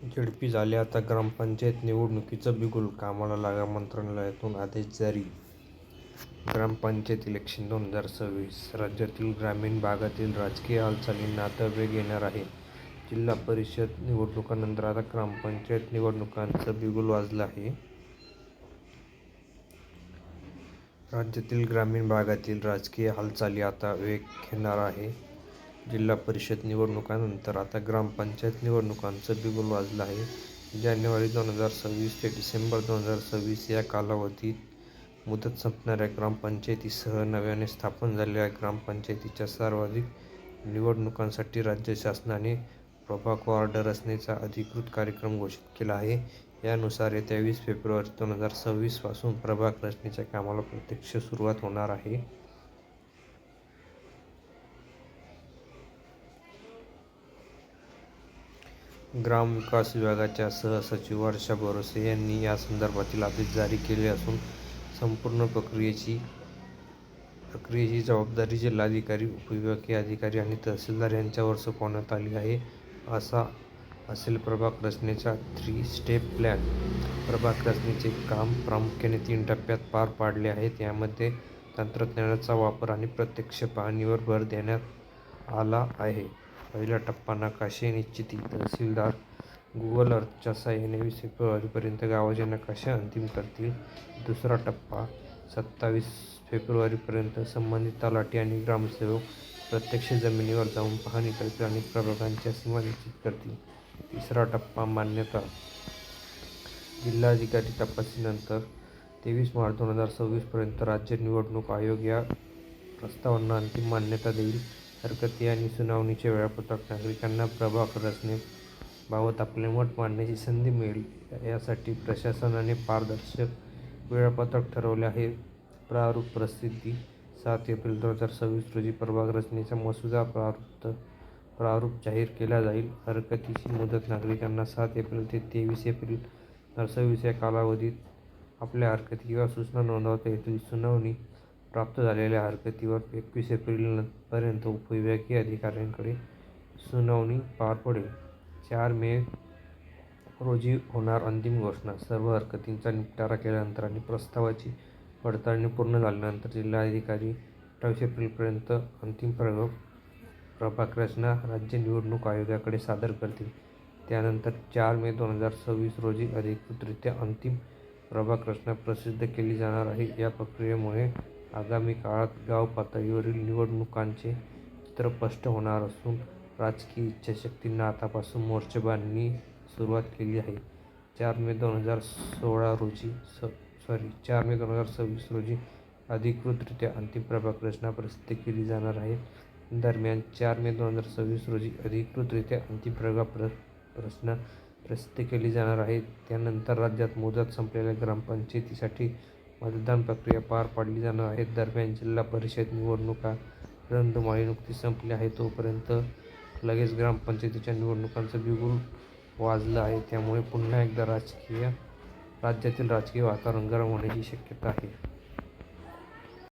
ZP झाले आता ग्रामपंचायत निवडणुकीचं बिगुल, कामाला लागा मंत्रालयातून आदेश जारी. ग्रामपंचायत इलेक्शन 2026 राज्यातील ग्रामीण भागातील राजकीय हालचालींना आता वेग येणार आहे. जिल्हा परिषद निवडणुकांनंतर आता ग्रामपंचायत निवडणुकांचं बिगुल वाजलं आहे. राज्यातील ग्रामीण भागातील राजकीय हालचाली आता वेग घेणार आहे. जिल्हा परिषद निवडणुकांनंतर आता ग्रामपंचायत निवडणुकांचं बिगुल वाजलं आहे. जानेवारी 2026 ते डिसेंबर 2026 या कालावधीत मुदत संपणाऱ्या ग्रामपंचायतींसह नव्याने स्थापन झालेल्या ग्रामपंचायतींच्या सर्वाधिक निवडणुकांसाठी राज्य शासनाने प्रभाग वॉर्ड रचनेचा अधिकृत कार्यक्रम घोषित केला आहे. यानुसार येत्या 20 फेब्रुवारी 2026 पासून प्रभाग रचनेच्या कामाला प्रत्यक्ष सुरुवात होणार आहे. ग्रामविकास विभागाच्या सहसचिव वर्षा भरोसे यांनी यासंदर्भातील आदेश जारी केले असून संपूर्ण प्रक्रियेची जबाबदारी जिल्हाधिकारी, उपविभागीय अधिकारी आणि तहसीलदार यांच्यावर सोपवण्यात आली आहे. असा असेल प्रभाग रचनेचा 3 स्टेप प्लॅन. प्रभाग रचनेचे काम प्रामुख्याने 3 टप्प्यात पार पाडले आहेत. यामध्ये तंत्रज्ञानाचा वापर आणि प्रत्यक्ष पाहणीवर भर देण्यात आला आहे. पहिला टप्पा नकाशे निश्चिती. तहसीलदार गुगल अर्थच्या साहाय्याने 20 फेब्रुवारीपर्यंत गावाचे नकाशे अंतिम करतील. दुसरा टप्पा 27 फेब्रुवारीपर्यंत संबंधित तलाठी आणि ग्रामसेवक प्रत्यक्ष जमिनीवर जाऊन पाहणी करतील आणि प्रभागांच्या सीमा निश्चित करतील. तिसरा टप्पा मान्यता. जिल्हाधिकारी तपासणीनंतर 23 मार्च 2026 पर्यंत राज्य निवडणूक आयोग या प्रस्तावांना अंतिम मान्यता देईल. हरकती आणि सुनावणीचे वेळापत्रक. नागरिकांना प्रभाग रचनेबाबत आपले मत मांडण्याची संधी मिळेल, यासाठी प्रशासनाने पारदर्शक वेळापत्रक ठरवले आहे. प्रारूप प्रसिद्धी. 7 एप्रिल 2026 रोजी प्रभाग रचनेचा मसुदा प्रारूप जाहीर केला जाईल. हरकतीची मुदत. नागरिकांना 7 एप्रिल ते 23 एप्रिल 2026 या कालावधीत आपल्या हरकती किंवा सूचना नोंदवता येतील. सुनावणी. प्राप्त झालेल्या हरकतीवर 21 एप्रिल पर्यंत उपविभागीय अधिकाऱ्यांकडे सुनावणी पार पडेल. 4 मे रोजी होणार अंतिम घोषणा. सर्व हरकतींचा निपटारा केल्यानंतर आणि प्रस्तावाची पडताळणी पूर्ण झाल्यानंतर जिल्हाधिकारी 28 एप्रिलपर्यंत अंतिम प्रभाग रचना राज्य निवडणूक आयोगाकडे सादर करतील. त्यानंतर 4 मे 2026 रोजी अधिकृतरित्या अंतिम प्रभाग रचना प्रसिद्ध केली जाणार आहे. या प्रक्रियेमुळे आगामी काळात गाव पातळीवरील निवडणुकांचे चित्र स्पष्ट होणार असून राजकीय इच्छाशक्तींनी आतापासून मोर्चेबांधणी सुरुवात केली आहे. 4 मे 2026 रोजी अधिकृतरित्या अंतिम प्रभाग रचना प्रसिद्ध केली जाणार आहे. दरम्यान 4 मे 2026 रोजी अधिकृतरित्या अंतिम प्रभाग रचना प्रसिद्ध केली जाणार आहे. त्यानंतर राज्यात मुदत संपलेल्या ग्रामपंचायतींसाठी मतदान प्रक्रिया पार पाडली जाणार आहे. दरम्यान जिल्हा परिषद निवडणुका रणधुमाळी नुकतीच संपली आहे. तोपर्यंत लगेच ग्रामपंचायतीच्या निवडणुकांचं बिगुल वाजलं आहे. त्यामुळे पुन्हा एकदा राज्यातील राजकीय वातावरण गरम होण्याची शक्यता आहे.